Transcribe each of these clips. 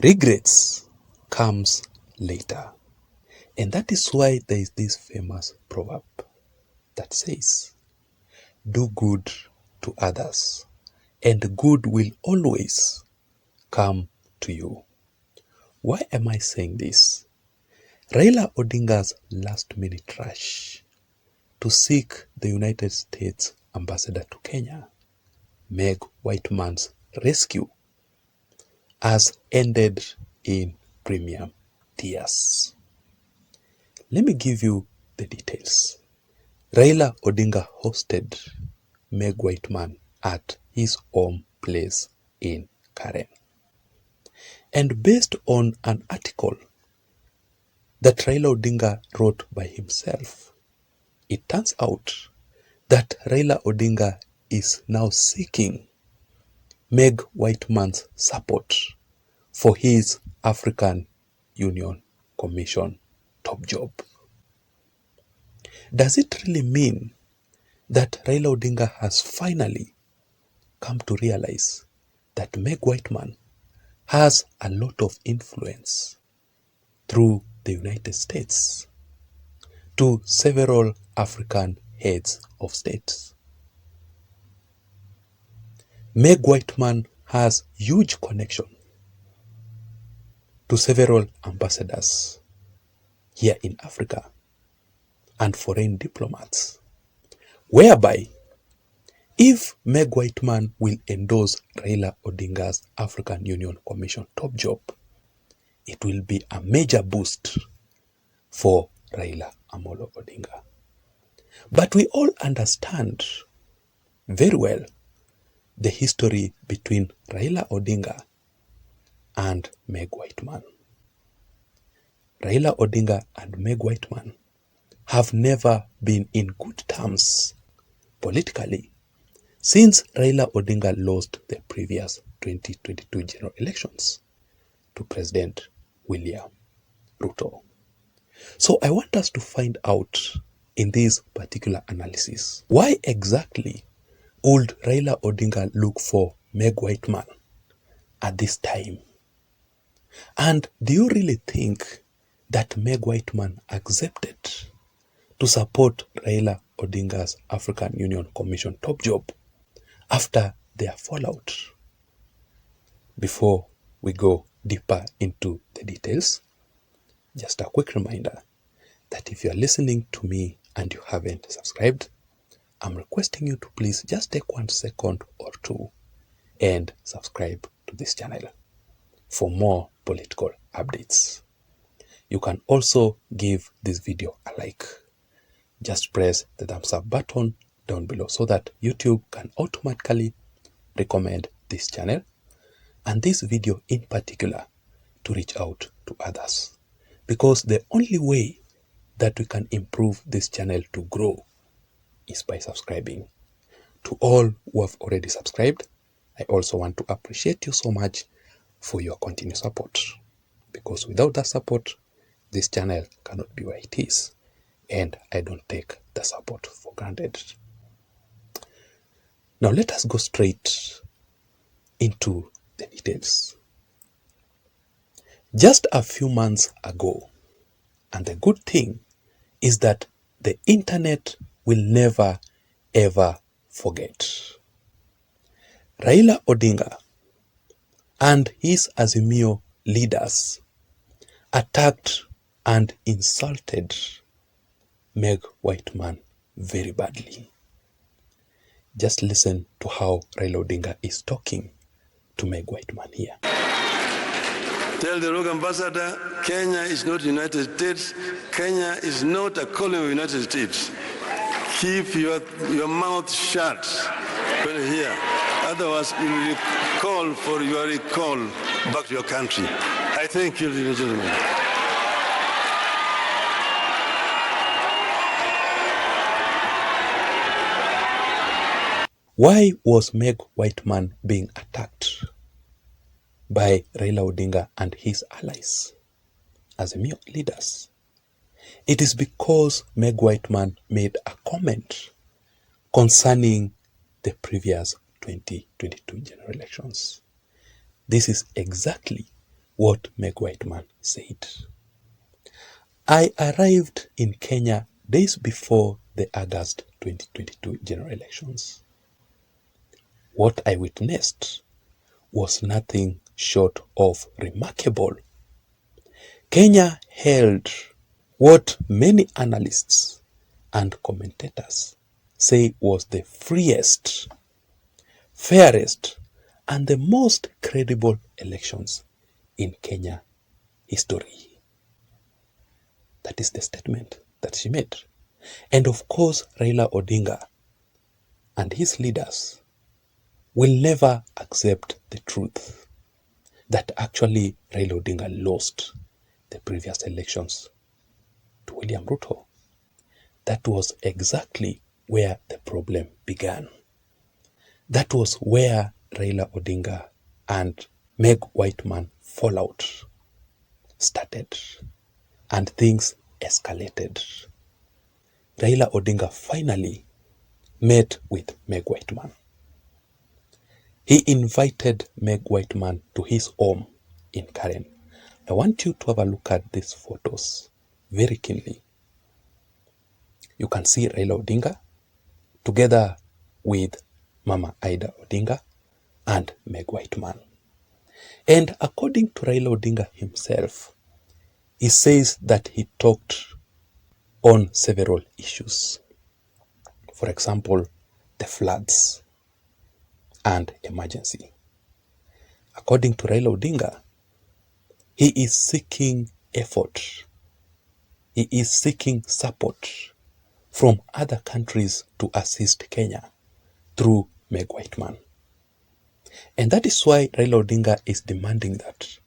Regrets comes later. And that is why there is this famous proverb that says, do good to others, and good will always come to you. Why am I saying this? Raila Odinga's last-minute rush to seek the United States ambassador to Kenya, Meg Whitman's rescue, has ended in premium tears. Let me give you the details. Raila Odinga hosted Meg Whitman at his home place in Karen. And based on an article that Raila Odinga wrote by himself, it turns out that Raila Odinga is now seeking Meg Whitman's support for his African Union Commission top job. Does it really mean that Raila Odinga has finally come to realize that Meg Whitman has a lot of influence through the United States to several African heads of states? Meg Whitman has huge connection to several ambassadors here in Africa and foreign diplomats, whereby if Meg Whitman will endorse Raila Odinga's African Union Commission top job, it will be a major boost for Raila Amolo Odinga. But we all understand very well the history between Raila Odinga and Meg Whitman. Raila Odinga and Meg Whitman have never been in good terms politically since Raila Odinga lost the previous 2022 general elections to President William Ruto. So I want us to find out in this particular analysis, why exactly would Raila Odinga look for Meg Whitman at this time? And do you really think that Meg Whitman accepted to support Raila Odinga's African Union Commission top job after their fallout? Before we go deeper into the details, just a quick reminder that if you are listening to me and you haven't subscribed, I'm requesting you to please just take 1 second or two and subscribe to this channel for more political updates. You can also give this video a like. Just press the thumbs up button down below so that YouTube can automatically recommend this channel and this video in particular to reach out to others. Because the only way that we can improve this channel to grow is by subscribing. To all who have already subscribed, I also want to appreciate you so much for your continued support. Because without that support, this channel cannot be where it is. And I don't take the support for granted. Now let us go straight into the details. Just a few months ago, and the good thing is that the internet will never ever forget. Raila Odinga and his Azimio leaders attacked and insulted Meg Whitman very badly. Just listen to how Raila Odinga is talking to Meg Whitman here. Tell the rogue ambassador, Kenya is not United States. Kenya is not a colony of United States. Keep your mouth shut when you're here. Otherwise, you will call for your recall back to your country. I thank you, ladies and gentlemen. Why was Meg Whitman being attacked by Raila Odinga and his allies as leaders? It is because Meg Whitman made a comment concerning the previous 2022 general elections. This is exactly what Meg Whitman said. I arrived in Kenya days before the August 2022 general elections. What I witnessed was nothing short of remarkable. Kenya held what many analysts and commentators say was the freest, fairest, and the most credible elections in Kenya history. That is the statement that she made. And of course, Raila Odinga and his leaders will never accept the truth that actually Raila Odinga lost the previous elections to William Ruto. That was exactly where the problem began. That was where Raila Odinga and Meg Whitman fallout started and things escalated. Raila Odinga finally met with Meg Whitman. He invited Meg Whitman to his home in Karen. I want you to have a look at these photos very keenly. You can see Raila Odinga together with Mama Ida Odinga and Meg Whitman. And according to Raila Odinga himself, he says that he talked on several issues. For example, the floods and emergency. According to Raila Odinga, he is seeking effort. He is seeking support from other countries to assist Kenya through Meg Whitman. And that is why Raila Odinga is demanding that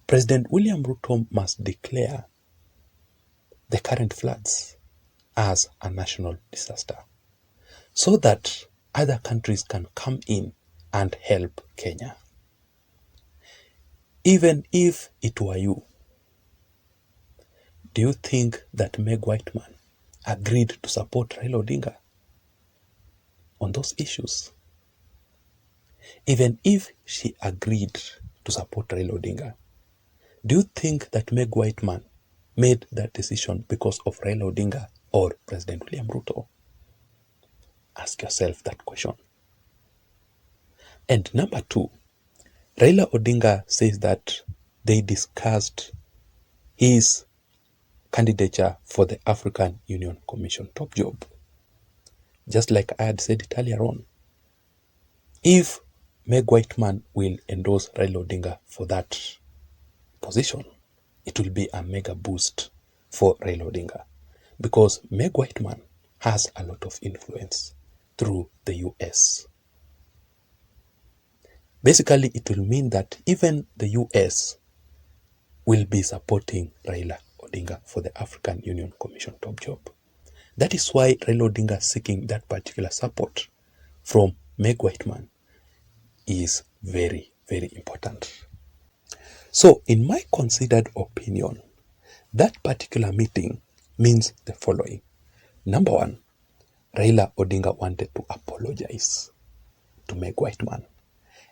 President William Ruto must declare the current floods as a national disaster so that other countries can come in and help Kenya. Even if it were you, do you think that Meg Whitman agreed to support Raila Odinga on those issues? Even if she agreed to support Raila Odinga, do you think that Meg Whitman made that decision because of Raila Odinga or President William Ruto? Ask yourself that question. And number two, Raila Odinga says that they discussed his candidature for the African Union Commission top job. Just like I had said it earlier on, if Meg Whitman will endorse Raila Odinga for that position, it will be a mega boost for Raila Odinga because Meg Whitman has a lot of influence through the US. Basically, it will mean that even the US will be supporting Raila Odinga for the African Union Commission top job. That is why Raila Odinga seeking that particular support from Meg Whitman is very, very important. So, in my considered opinion, that particular meeting means the following. Number one, Raila Odinga wanted to apologize to Meg Whitman.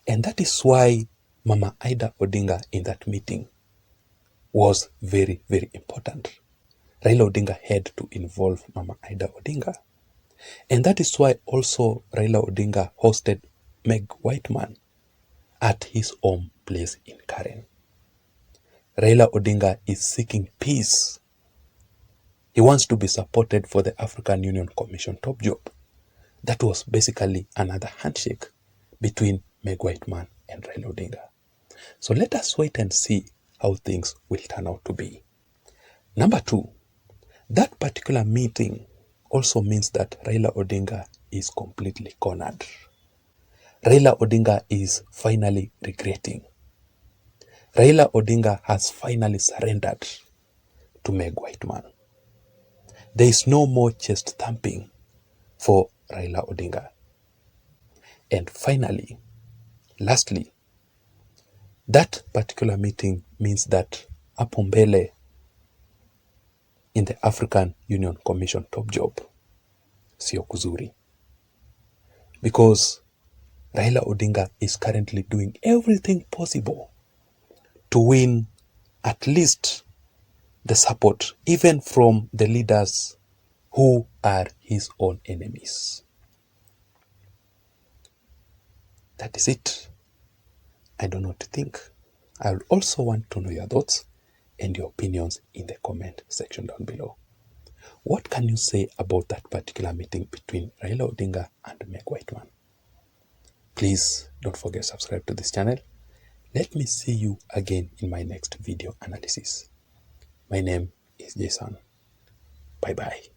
And that is why Mama Ida Odinga in that meeting was very, very important. Raila Odinga had to involve Mama Ida Odinga. And that is why also Raila Odinga hosted Meg Whitman at his home place in Karen. Raila Odinga is seeking peace. He wants to be supported for the African Union Commission top job. That was basically another handshake between Meg Whitman and Raila Odinga. So let us wait and see how things will turn out to be. Number two, that particular meeting also means that Raila Odinga is completely cornered. Raila Odinga is finally regretting. Raila Odinga has finally surrendered to Meg Whitman. There is no more chest thumping for Raila Odinga. And finally, lastly, that particular meeting means that hapo mbele in the African Union Commission top job, sio kuzuri. Because Raila Odinga is currently doing everything possible to win at least the support, even from the leaders who are his own enemies. That is it. I don't know what to think. I would also want to know your thoughts and your opinions in the comment section down below. What can you say about that particular meeting between Raila Odinga and Meg Whitman? Please don't forget to subscribe to this channel. Let me see you again in my next video analysis. My name is Jason. Bye bye.